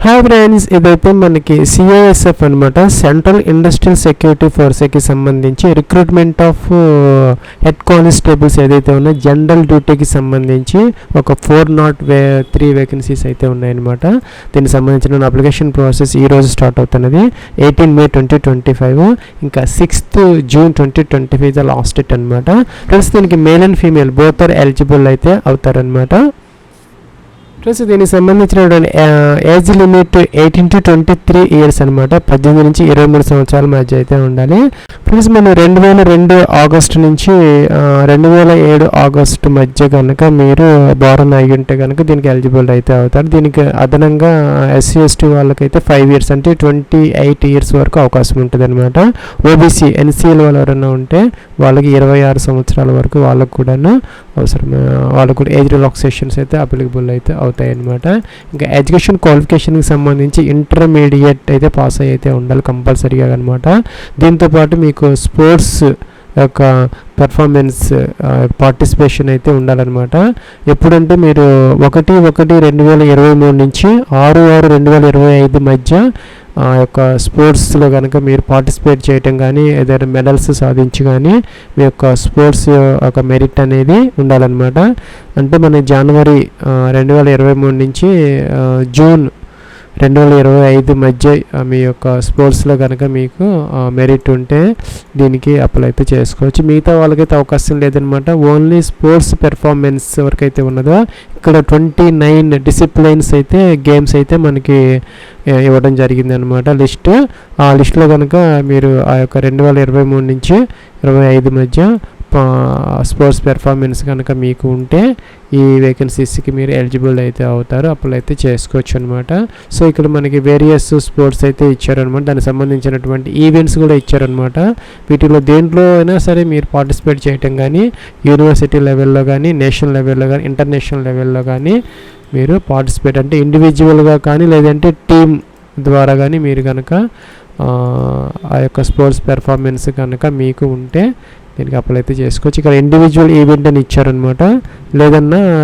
Hi friends, ఇదైతే మనకి CISF అనమాట, సెంట్రల్ ఇండస్ట్రియల్ సెక్యూరిటీ ఫోర్స్కి సంబంధించి రిక్రూట్మెంట్ ఆఫ్ హెడ్ కానిస్టేబుల్స్ ఏదైతే ఉన్నాయో జనరల్ డ్యూటీకి సంబంధించి ఒక 403 వేకెన్సీస్ అయితే ఉన్నాయన్నమాట. దీనికి సంబంధించిన అప్లికేషన్ ప్రాసెస్ ఈరోజు స్టార్ట్ అవుతున్నది. 18 మే 2025, ఇంకా 6th జూన్ 2025 లాస్ట్ డేట్ అనమాట. ఫ్రెండ్స్, దీనికి male and female both are eligible అయితే అవుతారనమాట. ప్లస్ దీనికి సంబంధించినటువంటి ఏజ్ లిమిట్ 18 to 23 ఇయర్స్ అనమాట. 18 నుంచి 23 సంవత్సరాల మధ్య అయితే ఉండాలి. ప్లస్ మనం 2002 ఆగస్టు నుంచి 2007 ఆగస్టు మధ్య కనుక మీరు బారన్ అయ్యి ఉంటే కనుక దీనికి ఎలిజిబుల్ అయితే అవుతారు. దీనికి అదనంగా SC ST వాళ్ళకైతే 5 ఇయర్స్ అంటే 28 ఇయర్స్ వరకు అవకాశం ఉంటుంది అనమాట. ఓబీసీ NCL వాళ్ళు ఎవరైనా ఉంటే వాళ్ళకి 26 సంవత్సరాల వరకు వాళ్ళకు కూడాను అవసరం, వాళ్ళకు కూడా ఏజ్ రిలాక్సేషన్స్ అయితే అప్లికబుల్ అయితే అవుతాయి అన్నమాట. ఇంకా ఎడ్యుకేషన్ క్వాలిఫికేషన్కి సంబంధించి ఇంటర్మీడియట్ అయితే పాస్ అయితే ఉండాలి కంపల్సరీగా అనమాట. దీంతోపాటు మీకు స్పోర్ట్స్ యొక్క పెర్ఫార్మెన్స్ పార్టిసిపేషన్ అయితే ఉండాలన్నమాట. ఎప్పుడంటే మీరు 1/1/2023 నుంచి 6/6/2025 మధ్య ఆ యొక్క స్పోర్ట్స్లో కనుక మీరు పార్టిసిపేట్ చేయటం కానీ ఏదైనా మెడల్స్ సాధించి కానీ మీ యొక్క స్పోర్ట్స్ ఒక మెరిట్ అనేది ఉండాలన్నమాట. అంటే మన జనవరి 2023 నుంచి జూన్ 2025 మధ్య మీ యొక్క స్పోర్ట్స్లో కనుక మీకు మెరిట్ ఉంటే దీనికి అప్లై అయితే చేసుకోవచ్చు. మిగతా వాళ్ళకైతే అవకాశం లేదనమాట. ఓన్లీ స్పోర్ట్స్ పెర్ఫార్మెన్స్ వరకు అయితే ఉన్నదో ఇక్కడ 29 డిసిప్లైన్స్ అయితే గేమ్స్ అయితే మనకి ఇవ్వడం జరిగింది అనమాట లిస్ట్. ఆ లిస్ట్లో కనుక మీరు ఆ యొక్క 2023 నుంచి 2025 మధ్య స్పోర్ట్స్ పెర్ఫార్మెన్స్ కనుక మీకు ఉంటే ఈ వేకెన్సీస్కి మీరు ఎలిజిబుల్ అయితే అవుతారు, అప్లై అయితే చేసుకోవచ్చు అనమాట. సో ఇక్కడ మనకి వేరియస్ స్పోర్ట్స్ అయితే ఇచ్చారనమాట. దానికి సంబంధించినటువంటి ఈవెంట్స్ కూడా ఇచ్చారనమాట. వీటిలో దేంట్లో అయినా సరే మీరు పార్టిసిపేట్ చేయటం కానీ యూనివర్సిటీ లెవెల్లో కానీ నేషనల్ లెవెల్లో కానీ ఇంటర్నేషనల్ లెవెల్లో కానీ మీరు పార్టిసిపేట్ అంటే ఇండివిజువల్గా కానీ లేదంటే టీమ్ ద్వారా కానీ మీరు కనుక ఆ యొక్క స్పోర్ట్స్ పెర్ఫార్మెన్స్ కనుక మీకు ఉంటే దీనికి అప్లై అయితే చేసుకోవచ్చు. ఇక్కడ ఇండివిజువల్ ఈవెంట్ అని ఇచ్చారనమాట.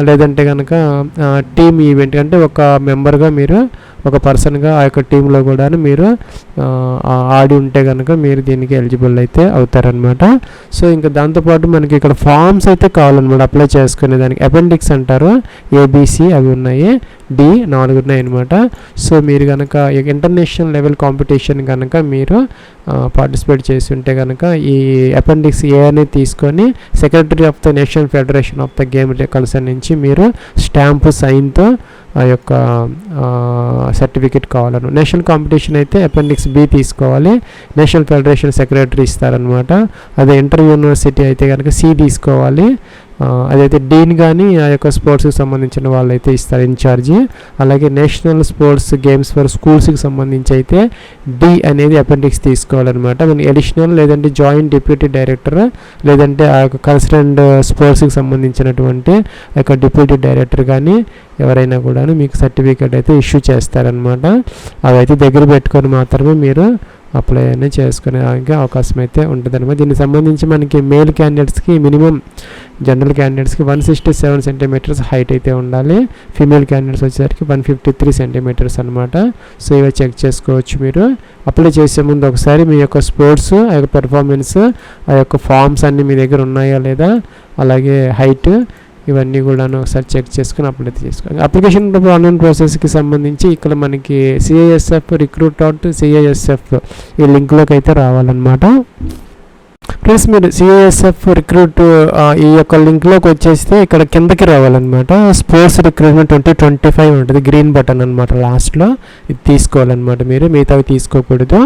లేదంటే కనుక టీమ్ ఈవెంట్ అంటే ఒక మెంబర్గా మీరు ఒక పర్సన్గా ఆ యొక్క టీంలో కూడా మీరు ఆడి ఉంటే కనుక మీరు దీనికి ఎలిజిబుల్ అయితే అవుతారనమాట. సో ఇంకా దాంతోపాటు మనకి ఇక్కడ ఫామ్స్ అయితే కావాలన్నమాట అప్లై చేసుకునే దానికి. అపెండిక్స్ అంటారు, ABC అవి ఉన్నాయి, D 4 ఉన్నాయి అనమాట. సో మీరు కనుక ఇంటర్నేషనల్ లెవెల్ కాంపిటీషన్ కనుక మీరు పార్టిసిపేట్ చేసి ఉంటే కనుక ఈ అపెండిక్స్ A అనేది తీసుకొని secretary of the national federation of the game concern నుంచి మీరు స్టాంపు సైన్తో ఆ యొక్క సర్టిఫికేట్ కావాలను. నేషనల్ కాంపిటీషన్ అయితే అపెండిక్స్ B తీసుకోవాలి, నేషనల్ ఫెడరేషన్ సెక్రటరీ ఇస్తారనమాట. అదే ఇంటర్ యూనివర్సిటీ అయితే కనుక C తీసుకోవాలి, అదైతే డీన్ కానీ ఆ యొక్క స్పోర్ట్స్కి సంబంధించిన వాళ్ళు అయితే ఇస్తారు ఇన్ఛార్జి. అలాగే నేషనల్ స్పోర్ట్స్ గేమ్స్ ఫర్ స్కూల్స్కి సంబంధించి అయితే D అనేది అపెండిక్స్ తీసుకోవాలన్నమాట. మనకి అడిషనల్ లేదంటే జాయింట్ డిప్యూటీ డైరెక్టర్ లేదంటే ఆ యొక్క కన్సర్న్డ్ స్పోర్ట్స్కి సంబంధించినటువంటి ఆ యొక్క డిప్యూటీ డైరెక్టర్ కానీ ఎవరైనా కూడా మీకు సర్టిఫికేట్ అయితే ఇష్యూ చేస్తారనమాట. అవైతే దగ్గర పెట్టుకొని మాత్రమే మీరు అప్లై అనేది చేసుకునేదానికి అవకాశం అయితే ఉంటుంది అనమాట. దీనికి సంబంధించి మనకి మేల్ క్యాండిడేట్స్కి మినిమం జనరల్ క్యాండిడేట్స్కి 167 సెంటీమీటర్స్ హైట్ అయితే ఉండాలి. ఫీమేల్ క్యాండిడేట్స్ వచ్చేసరికి 153 సెంటీమీటర్స్ అనమాట. సో ఇవి చెక్ చేసుకోవచ్చు మీరు. అప్లై చేసే ముందు ఒకసారి మీ యొక్క స్పోర్ట్స్ ఆ యొక్క పెర్ఫార్మెన్స్ ఆ యొక్క ఫామ్స్ అన్నీ మీ దగ్గర ఉన్నాయా లేదా, అలాగే హైట్ ఇవన్నీ కూడా ఒకసారి చెక్ చేసుకుని అప్లై చేసుకోండి. అప్లికేషన్ ఆన్లైన్ ప్రాసెస్కి సంబంధించి ఇక్కడ మనకి CISF recruit.CISF ఈ లింక్లోకి అయితే రావాలన్నమాట. ప్లస్ మీరు CISF రిక్రూట్ ఈ యొక్క లింక్లోకి వచ్చేస్తే ఇక్కడ కిందకి రావాలన్నమాట. స్పోర్ట్స్ రిక్రూట్మెంట్ 2025 ఉంటుంది, గ్రీన్ బటన్ అనమాట లాస్ట్లో. ఇది తీసుకోవాలన్నమాట మీరు, మిగతావి తీసుకోకూడదు.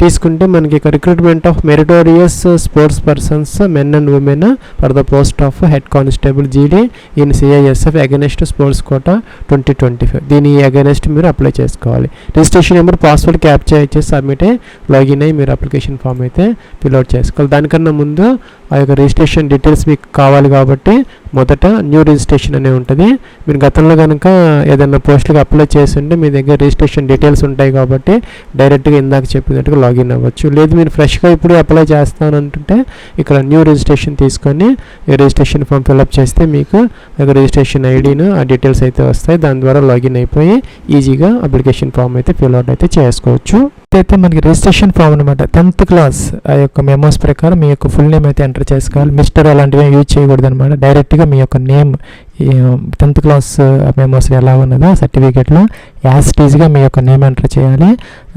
తీసుకుంటే మనకి ఇక్కడ recruitment of meritorious sports persons men and women for the post of head constable GD in CISF against sports quota 2025. దీని అగెనెస్ట్ మీరు అప్లై చేసుకోవాలి. రిజిస్ట్రేషన్ నెంబర్ పాస్వర్డ్ క్యాప్చర్ ఇచ్చేసి సబ్మిట్ లాగిన్ అయ్యి మీరు అప్లికేషన్ ఫామ్ అయితే ఫిల్అవుట్ చేసుకోవాలి. దానికన్నా ముందు ఆ యొక్క రిజిస్ట్రేషన్ డీటెయిల్స్ మీకు కావాలి కాబట్టి మొదట న్యూ రిజిస్ట్రేషన్ అనే ఉంటుంది. మీరు గతంలో కనుక ఏదైనా పోస్టులకు అప్లై చేస్తుంటే మీ దగ్గర రిజిస్ట్రేషన్ డీటెయిల్స్ ఉంటాయి కాబట్టి డైరెక్ట్గా ఇందాక చెప్పినట్టుగా లాగిన్ అవ్వచ్చు. లేదు మీరు ఫ్రెష్గా ఇప్పుడు అప్లై చేస్తానంటుంటే ఇక్కడ న్యూ రిజిస్ట్రేషన్ తీసుకొని ఈ రిజిస్ట్రేషన్ ఫామ్ ఫిల్అప్ చేస్తే మీకు రిజిస్ట్రేషన్ ఐడిను ఆ డీటెయిల్స్ అయితే వస్తాయి. దాని ద్వారా లాగిన్ అయిపోయి ఈజీగా అప్లికేషన్ ఫామ్ అయితే ఫిల్అవుట్ అయితే చేసుకోవచ్చు. అయితే మనకి రిజిస్ట్రేషన్ ఫామ్ అనమాట 10th క్లాస్ ఆ యొక్క మెమోస్ ప్రకారం మీ యొక్క ఫుల్ నేమ్ అయితే ఎంటర్ చేసుకోవాలి. మిస్టర్ అలాంటివి యూజ్ చేయకూడదు అనమాట. డైరెక్ట్గా మీ యొక్క నేమ్ 10th క్లాస్ మెమోస్ ఎలా ఉన్నదో సర్టిఫికేట్లో యాజ్ టీజ్గా మీ యొక్క నేమ్ ఎంటర్ చేయాలి.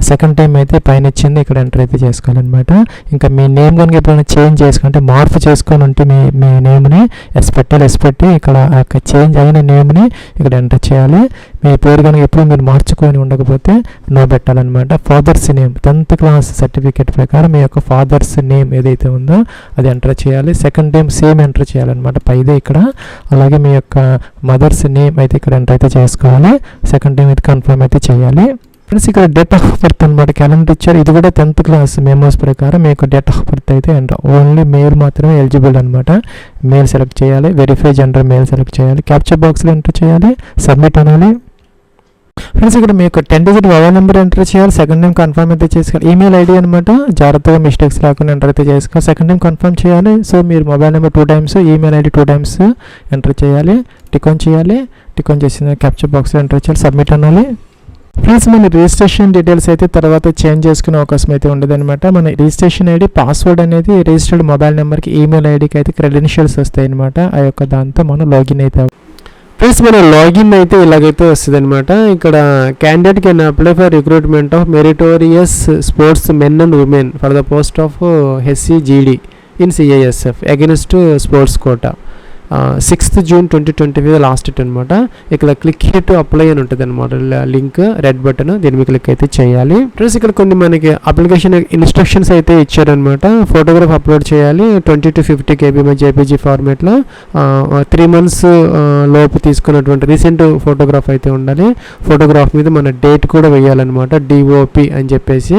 సెకండ్ టైం అయితే పైన ఇచ్చింది ఇక్కడ ఎంటర్ అయితే చేసుకోవాలన్నమాట. ఇంకా మీ నేమ్ కనుక ఎప్పుడైనా చేంజ్ చేసుకుంటే మార్పు చేసుకొని ఉంటే మీ నేమ్ని ఎస్ పెట్టి ఇక్కడ ఆ యొక్క చేంజ్ అయిన నేమ్ని ఇక్కడ ఎంటర్ చేయాలి. మీ పేరు కనుక ఎప్పుడు మీరు మార్చుకొని ఉండకపోతే నో పెట్టాలన్నమాట. Father's name 10th class certificate ప్రకారం మీ యొక్క ఫాదర్స్ నేమ్ ఏదైతే ఉందో అది ఎంటర్ చేయాలి. సెకండ్ టైం సేమ్ ఎంటర్ చేయాలన్నమాట పైదే ఇక్కడ. అలాగే మీ యొక్క మదర్స్ నేమ్ అయితే ఇక్కడ ఎంటర్ అయితే చేసుకోవాలి. సెకండ్ టైం అయితే కన్ఫర్మ్ అయితే చేయాలి. ఫ్రెండ్స్ ఇక్కడ డేట్ ఆఫ్ బర్త్ అనమాట క్యాలెండర్ ఇచ్చారు. ఇది కూడా 10th క్లాస్ మెమోస్ ప్రకారం మీ యొక్క డేట్ ఆఫ్ బర్త్ అయితే ఎంటర్. ఓన్లీ మేల్ మాత్రమే ఎలిజిబుల్ అనమాట. మేల్ సెలెక్ట్ చేయాలి. వెరిఫై జెండర్ మేల్ సెలెక్ట్ చేయాలి. క్యాప్చర్ బాక్స్లో ఎంటర్ చేయాలి. సబ్మిట్ అనాలి. ఫ్రెండ్స్ ఇక్కడ మీ యొక్క 10 డిజిట్ మొబైల్ నెంబర్ ఎంటర్ చేయాలి. సెకండ్ టైం కన్ఫర్మ్ అయితే చేసుకోవాలి. ఈమెయిల్ ఐడి అనమాట. జాగ్రత్తగా మిస్టేక్స్ లేకుండా ఎంటర్ అయితే చేసుకోవాలి. సెకండ్ టైం కన్ఫర్మ్ చేయాలి. సో మీరు mobile number 2 times, email ID 2 times enter చేయాలి. టిక్ ఆన్ చేయాలి. టిక్ ఆన్ చేసిన క్యాప్చర్ బాక్స్లో ఎంటర్ చేయాలి. సబ్మిట్ అనాలి. ఫ్రెండ్స్ మన రిజిస్ట్రేషన్ డీటెయిల్స్ అయితే తర్వాత చేంజ్ చేసుకునే అవకాశం అయితే ఉండదు అనమాట. మన రిజిస్ట్రేషన్ ఐడి పాస్వర్డ్ అనేది రిజిస్టర్డ్ మొబైల్ నెంబర్కి ఈమెయిల్ ఐడికి అయితే క్రెడెన్షియల్స్ వస్తాయి అనమాట. ఆ యొక్క దాంతో మనం లాగిన్ అయితే ఫ్రెండ్స్ మన లాగిన్ అయితే ఇలాగైతే వస్తుంది అనమాట. ఇక్కడ candidate can apply for recruitment of meritorious sports men and women for the post of HCGD in CISF against sports quota 6th June 2025 last date అనమాట. ఇక్కడ క్లిక్ హియర్ టు అప్లై అని ఉంటుంది అనమాట. లింక్ రెడ్ బటన్ దీని మీద click అయితే చేయాలి. Friends ఇక్కడ కొన్ని మనకి అప్లికేషన్ ఇన్స్ట్రక్షన్స్ అయితే ఇచ్చారనమాట. ఫోటోగ్రాఫ్ అప్లోడ్ చేయాలి 20 to 50 KB JPG ఫార్మేట్లో. 3 months లోపు తీసుకున్నటువంటి రీసెంట్ ఫోటోగ్రాఫ్ అయితే ఉండాలి. ఫోటోగ్రాఫ్ మీద మన డేట్ కూడా వేయాలన్నమాట. DOP అని చెప్పేసి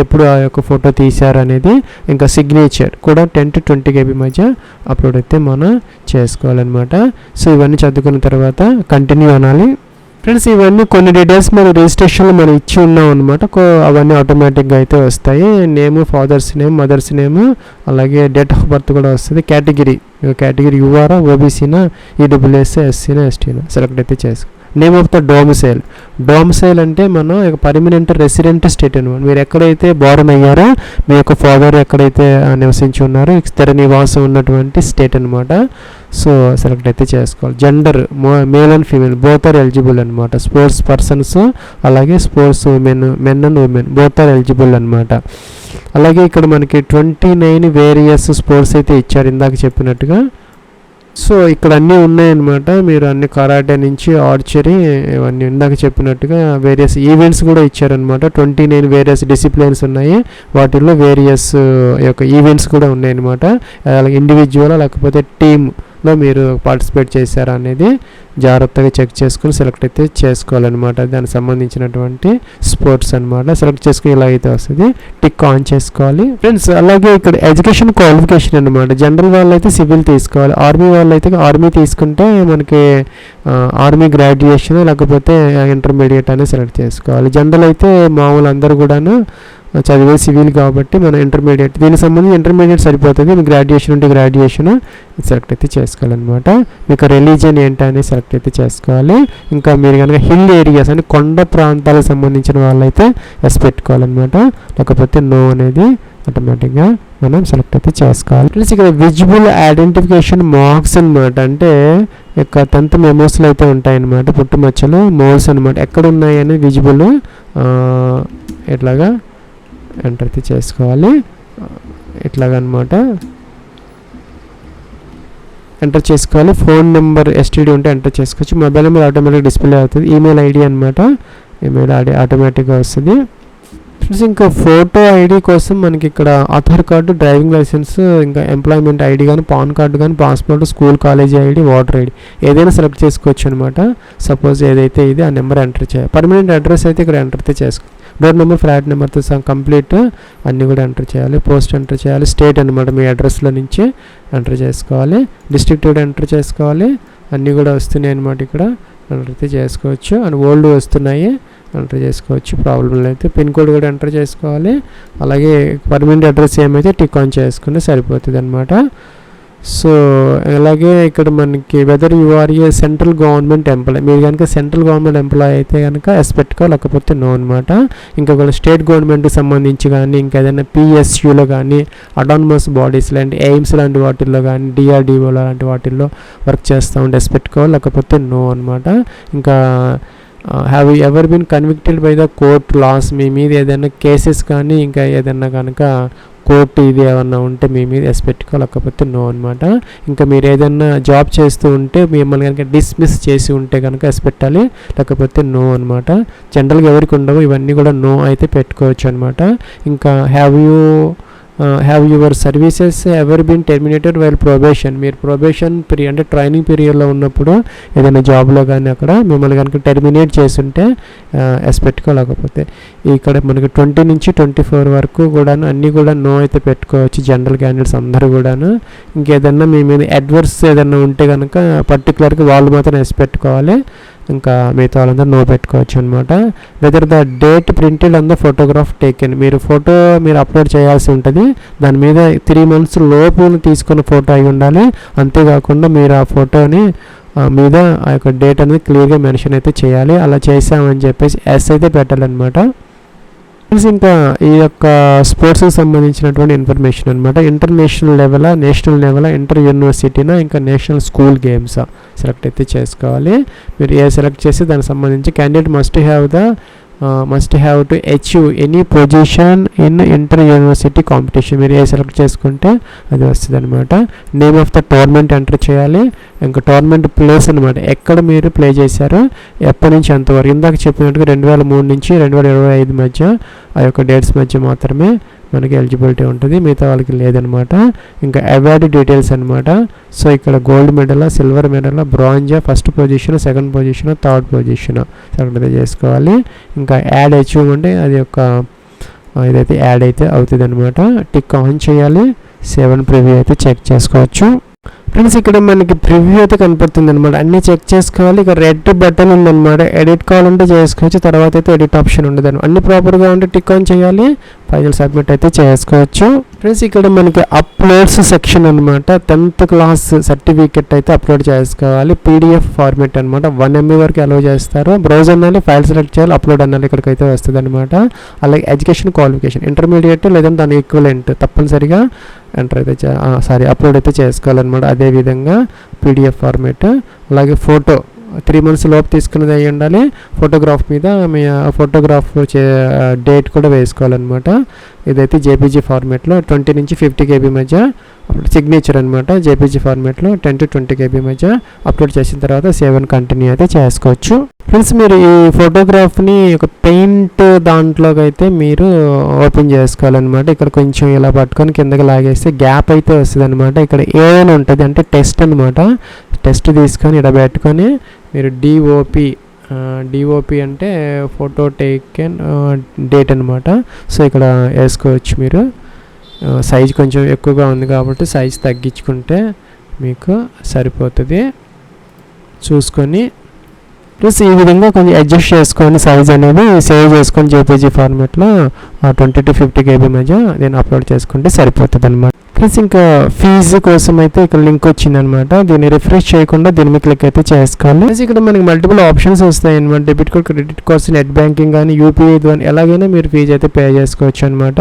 ఎప్పుడు ఆ యొక్క ఫోటో తీశారు అనేది. ఇంకా సిగ్నేచర్ కూడా 10 to 20 KB మధ్య అప్లోడ్ అయితే మనం చేసుకోవాలన్నమాట. సో ఇవన్నీ చదువుకున్న తర్వాత కంటిన్యూ అనాలి. ఫ్రెండ్స్ ఇవన్నీ కొన్ని డీటెయిల్స్ మనం రిజిస్ట్రేషన్లో మనం ఇచ్చి ఉన్నాం అనమాట. అవన్నీ ఆటోమేటిక్గా అయితే వస్తాయి. Name, father's name, mother's name, అలాగే డేట్ ఆఫ్ బర్త్ కూడా వస్తుంది. కేటగిరీ UR, OBCనా, EWS, SCనా, STనా సెలెక్ట్ అయితే చేసుకో. నేమ్ ఆఫ్ ద డోమిసైల్ అంటే మనం పర్మనెంట్ రెసిడెంట్ స్టేట్ అనమాట. మీరు ఎక్కడైతే బోర్న్ అయ్యారో మీ యొక్క ఫాదర్ ఎక్కడైతే నివసించి ఉన్నారో స్థిర నివాసం ఉన్నటువంటి స్టేట్ అనమాట. సో సెలెక్ట్ అయితే చేసుకోవాలి. Gender male and female both are eligible అనమాట. స్పోర్ట్స్ పర్సన్స్ అలాగే sports men and women both are eligible అనమాట. అలాగే ఇక్కడ మనకి 29 వేరియస్ స్పోర్ట్స్ అయితే ఇచ్చారు ఇందాక చెప్పినట్టుగా. సో ఇక్కడ అన్నీ ఉన్నాయన్నమాట. మీరు అన్ని కరాటే నుంచి ఆర్చరీ ఇవన్నీ ఇందాక చెప్పినట్టుగా వేరియస్ ఈవెంట్స్ కూడా ఇచ్చారనమాట. 29 వేరియస్ డిసిప్లిన్స్ ఉన్నాయి. వాటిల్లో వేరియస్ యొక్క ఈవెంట్స్ కూడా ఉన్నాయన్నమాట. అలాగే ఇండివిజువల్ లేకపోతే టీమ్లో మీరు పార్టిసిపేట్ చేశారా అనేది జాగ్రత్తగా చెక్ చేసుకుని సెలెక్ట్ అయితే చేసుకోవాలన్నమాట. దానికి సంబంధించినటువంటి స్పోర్ట్స్ అనమాట. సెలెక్ట్ చేసుకుని ఇలా అయితే వస్తుంది. టిక్ ఆన్ చేసుకోవాలి. ఫ్రెండ్స్ అలాగే ఇక్కడ ఎడ్యుకేషన్ క్వాలిఫికేషన్ అనమాట. జనరల్ వాళ్ళు అయితే సివిల్ తీసుకోవాలి. ఆర్మీ వాళ్ళు అయితే ఆర్మీ తీసుకుంటే మనకి ఆర్మీ గ్రాడ్యుయేషన్ లేకపోతే ఇంటర్మీడియట్ అనేది సెలెక్ట్ చేసుకోవాలి. జనరల్ అయితే మామూలు అందరూ కూడాను చదివే సివిల్ కాబట్టి మనం ఇంటర్మీడియట్ దీనికి సంబంధించి ఇంటర్మీడియట్ సరిపోతుంది. మీకు గ్రాడ్యుయేషన్ ఉంటే గ్రాడ్యుయేషన్ సెలెక్ట్ అయితే చేసుకోవాలన్నమాట. మీకు రిలీజియన్ ఏంటనేది సెలెక్ట్ అయితే చేసుకోవాలి. ఇంకా మీరు కనుక హిల్ ఏరియాస్ అంటే కొండ ప్రాంతాలకు సంబంధించిన వాళ్ళైతే ఎస్ పెట్టుకోవాలన్నమాట. లేకపోతే నో అనేది ఆటోమేటిక్గా మనం సెలెక్ట్ అయితే చేసుకోవాలి. ప్లస్ ఇక్కడ విజిబుల్ ఐడెంటిఫికేషన్ మార్క్స్ అనమాట. అంటే యొక్క 10th మెమోస్లో అయితే ఉంటాయన్నమాట. పుట్టుమచ్చలు మోల్స్ అనమాట. ఎక్కడ ఉన్నాయి అనేది విజిబుల్ ఇట్లాగా ఎంటర్ అయితే చేసుకోవాలి. ఇట్లాగనమాట ఎంటర్ చేసుకోవాలి. ఫోన్ నెంబర్ STD ఉంటే ఎంటర్ చేసుకోవచ్చు. మొబైల్ నెంబర్ ఆటోమేటిక్ డిస్ప్లే అవుతుంది. ఈమెయిల్ ఐడి అనమాట. ఈమెయిల్ ఐడి ఆటోమేటిక్గా వస్తుంది. ఇంకా ఫోటో ఐడి కోసం మనకి ఇక్కడ ఆధార్ కార్డు, డ్రైవింగ్ లైసెన్స్, ఇంకా ఎంప్లాయ్మెంట్ ఐడి కానీ, పాన్ కార్డు కానీ, passport, school college ID, voter ID ఏదైనా సెలెక్ట్ చేసుకోవచ్చు అనమాట. సపోజ్ ఏదైతే ఇది ఆ నెంబర్ ఎంటర్ చేయాలి. పర్మనెంట్ అడ్రస్ అయితే ఇక్కడ ఎంటర్ అయితే చేసుకో. డోర్ నెంబర్, ఫ్లాట్ నెంబర్తో సహా కంప్లీట్ అన్నీ కూడా ఎంటర్ చేయాలి. పోస్ట్ ఎంటర్ చేయాలి. స్టేట్ అనమాట, మీ అడ్రస్లో నుంచి ఎంటర్ చేసుకోవాలి. డిస్ట్రిక్ట్ కూడా ఎంటర్ చేసుకోవాలి. అన్నీ కూడా వస్తున్నాయి అనమాట, ఇక్కడ ఎంటర్ అయితే చేసుకోవచ్చు. అండ్ ఓల్డ్ వస్తున్నాయి, ఎంటర్ చేసుకోవచ్చు, ప్రాబ్లం అయితే. పిన్ కోడ్ కూడా ఎంటర్ చేసుకోవాలి. అలాగే పర్మనెంట్ అడ్రస్ ఏమైతే టిక్ ఆన్ చేసుకుంటే సరిపోతుంది అనమాట. సో అలాగే ఇక్కడ మనకి whether you are a central government employee, మీరు కనుక సెంట్రల్ గవర్నమెంట్ ఎంప్లాయ్ అయితే కనుక ఎస్ పెట్టుకోవాలి, లేకపోతే నో అనమాట. ఇంకా కూడా స్టేట్ గవర్నమెంట్కి సంబంధించి కానీ ఇంకా ఏదైనా పిఎస్యూలో కానీ అటానమస్ బాడీస్ లాంటి ఎయిమ్స్ లాంటి వాటిల్లో కానీ డిఆర్డిఓ లాంటి వాటిల్లో వర్క్ చేస్తూ ఉంటే ఎస్ పెట్టుకోవాలి, లేకపోతే నో అనమాట. ఇంకా have you ever been convicted by the court laws, మీ మీద ఏదైనా కేసెస్ కానీ ఇంకా ఏదైనా కనుక కోర్టు ఇది ఏమన్నా ఉంటే మీ మీద ఎస్ పెట్టుకోవాలి, లేకపోతే నో అనమాట. ఇంకా మీరు ఏదైనా జాబ్ చేస్తూ ఉంటే మిమ్మల్ని కనుక డిస్మిస్ చేసి ఉంటే కనుక ఎస్ పెట్టాలి, లేకపోతే నో అనమాట. జనరల్గా ఎవరికి ఉండవు, ఇవన్నీ కూడా నో అయితే పెట్టుకోవచ్చు అనమాట. ఇంకా have your services ever been terminated while probation, మీరు ప్రొబేషన్ పీరియడ్ అంటే ట్రైనింగ్ పీరియడ్లో ఉన్నప్పుడు ఏదైనా జాబ్లో కానీ అక్కడ మిమ్మల్ని కనుక టెర్మినేట్ చేస్తుంటే ఎస్ పెట్టుకోలేకపోతే. ఇక్కడ మనకి 20 నుంచి 24 వరకు కూడా అన్నీ కూడా నో అయితే పెట్టుకోవచ్చు జనరల్ క్యాండిడేట్స్ అందరూ కూడాను. ఇంకేదన్నా మీ మీద అడ్వర్స్ ఏదన్నా ఉంటే కనుక పర్టికులర్గా వాళ్ళు మాత్రం ఎస్ పెట్టుకోవాలి, ఇంకా మిగతా వాళ్ళందరూ నో పెట్టుకోవచ్చు అనమాట. Whether the date printed on the photograph taken, మీరు ఫోటో మీరు అప్లోడ్ చేయాల్సి ఉంటుంది, దాని మీద 3 months లోపు తీసుకున్న ఫోటో అయి ఉండాలి. అంతేకాకుండా మీరు ఆ ఫోటోని మీద ఆ యొక్క డేట్ అనేది క్లియర్గా మెన్షన్ అయితే చేయాలి. అలా చేసామని చెప్పేసి ఎస్ అయితే పెట్టాలన్నమాట. ఇంకా ఈ యొక్క స్పోర్ట్స్కి సంబంధించినటువంటి ఇన్ఫర్మేషన్ అనమాట. ఇంటర్నేషనల్ లెవెలా, నేషనల్ లెవెలా, ఇంటర్ యూనివర్సిటీనా, ఇంకా నేషనల్ స్కూల్ గేమ్సా సెలెక్ట్ అయితే చేసుకోవాలి. మీరు ఏ సెలెక్ట్ చేసి దానికి సంబంధించి candidate must have to achieve any position in inter university competition, మీరు ఏ సెలెక్ట్ చేసుకుంటే అది వస్తుంది అనమాట. Name of the tournament enter చేయాలి. ఇంకా టోర్నమెంట్ ప్లేస్ అనమాట, ఎక్కడ మీరు ప్లే చేశారో, ఎప్పటి నుంచి ఎంతవరకు. ఇందాక చెప్పినట్టుగా 2003 నుంచి 2025 మధ్య ఆ యొక్క డేట్స్ మధ్య మాత్రమే మనకి ఎలిజిబిలిటీ ఉంటుంది, మిగతా వాళ్ళకి లేదనమాట. ఇంకా అవార్డు డీటెయిల్స్ అనమాట. సో ఇక్కడ gold medal, silver medal, bronze, first position, second position, third position select చేసుకోవాలి. ఇంకా యాడ్ అచీవ్మెంట్ అది యొక్క ఇదైతే యాడ్ అయితే అవుతుంది అనమాట. టిక్ ఆన్ చేయాలి. సేవ్ అండ్ ప్రివ్యూ అయితే చెక్ చేసుకోవచ్చు. ఫ్రెండ్స్ ఇక్కడ మనకి ప్రివ్యూ అయితే కనపడుతుంది అనమాట, అన్నీ చెక్ చేసుకోవాలి. ఇక రెడ్ బటన్ ఉందన్నమాట, ఎడిట్ కావాలంటే చేసుకోవచ్చు, తర్వాత అయితే ఎడిట్ ఆప్షన్ ఉండదు. అన్ని ప్రాపర్గా ఉంటే టిక్ ఆన్ చేయాలి, ఫైనల్ సబ్మిట్ అయితే చేసుకోవచ్చు. ఫ్రెండ్స్ ఇక్కడ మనకి అప్లోడ్స్ సెక్షన్ అనమాట, 10th క్లాస్ సర్టిఫికెట్ అయితే అప్లోడ్ చేసుకోవాలి. పీడిఎఫ్ ఫార్మేట్ అనమాట, 1 MB వరకు అలౌ చేస్తారు. బ్రౌజ్ అనాలి, ఫైల్ సెలెక్ట్ చేయాలి, అప్లోడ్ అనాలి, ఇక్కడికి అయితే వస్తుంది అనమాట. అలాగే ఎడ్యుకేషన్ క్వాలిఫికేషన్ ఇంటర్మీడియట్ లేదంటే దాని ఈక్వలెంట్ తప్పనిసరిగా ఎంటర్ అయితే అప్లోడ్ అయితే చేసుకోవాలన్నమాట. అదేవిధంగా పీడిఎఫ్ ఫార్మేట్, అలాగే ఫోటో 3 months లోపు తీసుకున్నది అయ్యి ఉండాలి. ఫోటోగ్రాఫ్ మీద మీ ఫోటోగ్రాఫ్ డేట్ కూడా వేసుకోవాలన్నమాట. ఇదైతే జేపీజీ ఫార్మేట్లో 20 నుంచి 50 KB మధ్య సిగ్నేచర్ అనమాట. జేపీజీ ఫార్మేట్లో 10 to 20 KB మధ్య అప్లోడ్ చేసిన తర్వాత సేవ్ అండ్ కంటిన్యూ అయితే చేసుకోవచ్చు. ఫ్రెండ్స్ మీరు ఈ ఫోటోగ్రాఫ్ని ఒక పెయింట్ దాంట్లోకి అయితే మీరు ఓపెన్ చేసుకోవాలన్నమాట. ఇక్కడ కొంచెం ఇలా పట్టుకొని కిందకి లాగేస్తే గ్యాప్ అయితే వస్తుంది అనమాట. ఇక్కడ ఏదైనా ఉంటుంది అంటే టెస్ట్ అనమాట. టెస్ట్ తీసుకొని ఇక్కడ పెట్టుకొని మీరు డిఓపి అంటే ఫోటో టేకెన్ డేట్ అనమాట. సో ఇక్కడ వేసుకోవచ్చు మీరు. సైజ్ కొంచెం ఎక్కువగా ఉంది కాబట్టి సైజ్ తగ్గించుకుంటే మీకు సరిపోతుంది. చూసుకొని ప్లస్ ఈ విధంగా కొంచెం అడ్జస్ట్ చేసుకొని సైజ్ అనేది సేవ్ చేసుకొని జేపీజీ ఫార్మేట్లో 20 to 50 KB మధ్య నేను అప్లోడ్ చేసుకుంటే సరిపోతుంది అనమాట. ప్లస్ ఇంకా ఫీజు కోసం అయితే ఇక్కడ లింక్ వచ్చిందనమాట. దీన్ని రిఫ్రెష్ చేయకుండా దీని మీద క్లిక్ అయితే చేసుకోవాలి. ప్లస్ ఇక్కడ మనకి మల్టిపుల్ ఆప్షన్స్ వస్తాయి అనమాట. Debit card, credit cards, net banking కానీ యూపీఐ ద్వారా ఎలాగైనా మీరు ఫీజు అయితే పే చేసుకోవచ్చు అనమాట.